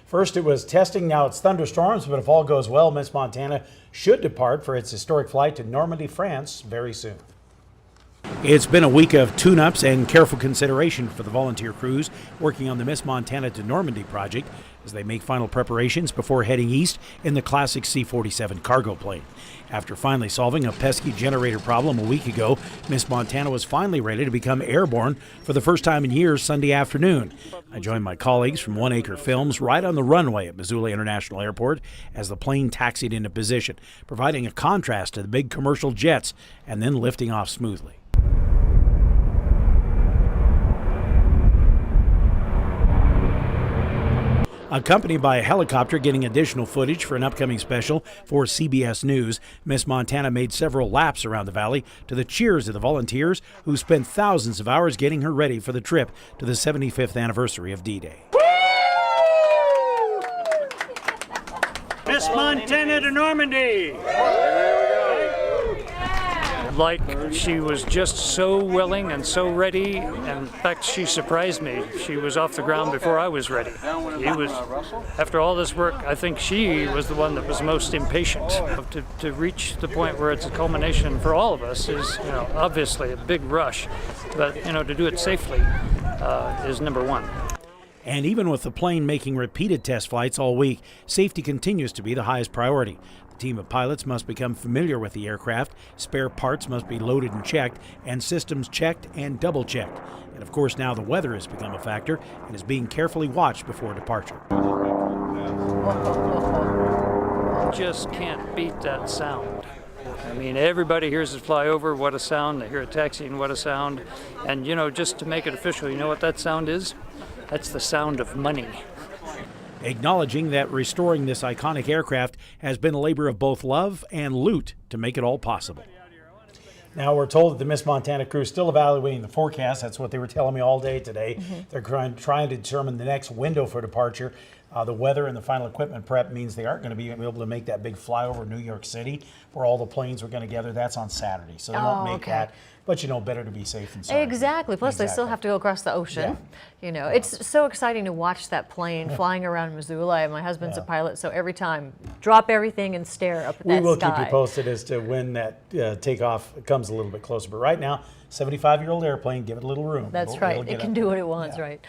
First it was testing, now it's thunderstorms, but if all goes well, Miss Montana should depart for its historic flight to Normandy, France very soon. It's been a week of tune-ups and careful consideration for the volunteer crews working on the Miss Montana to Normandy project as they make final preparations before heading east in the classic C-47 cargo plane. After finally solving a pesky generator problem a week ago, Miss Montana was finally ready to become airborne for the first time in years Sunday afternoon. I joined my colleagues from One Acre Films right on the runway at Missoula International Airport as the plane taxied into position, providing a contrast to the big commercial jets and then lifting off smoothly. Accompanied by a helicopter getting additional footage for an upcoming special for CBS News, Miss Montana made several laps around the valley to the cheers of the volunteers who spent thousands of hours getting her ready for the trip to the 75th anniversary of D-Day. Miss Montana to Normandy! Like, she was just so willing and so ready, and in fact she surprised me. She was off the ground before I was ready. After all this work, I think she was the one that was most impatient. To reach the point where it's a culmination for all of us is, obviously a big rush, but to do it safely is number one. And even with the plane making repeated test flights all week, safety continues to be the highest priority. The team of pilots must become familiar with the aircraft, spare parts must be loaded and checked, and systems checked and double-checked. And of course now the weather has become a factor and is being carefully watched before departure. Just can't beat that sound. I mean, everybody hears it fly over, what a sound. They hear it taxiing, what a sound. And just to make it official, you know what that sound is? That's the sound of money. Acknowledging that restoring this iconic aircraft has been a labor of both love and loot to make it all possible. Now we're told that the Miss Montana crew is still evaluating the forecast. That's what they were telling me all day today. They're trying to determine the next window for departure. The weather and the final equipment prep means they aren't going to be able to make that big flyover New York City where all the planes are going to gather. That's on Saturday, so they won't make that. But better to be safe than sorry. Exactly. Plus, they still have to go across the ocean. Yeah. It's so exciting to watch that plane flying around Missoula. My husband's a pilot, so every time, drop everything and stare up at that sky. We will keep you posted as to when that takeoff comes a little bit closer. But right now, 75-year-old airplane, give it a little room. That's right. It can do what it wants, right?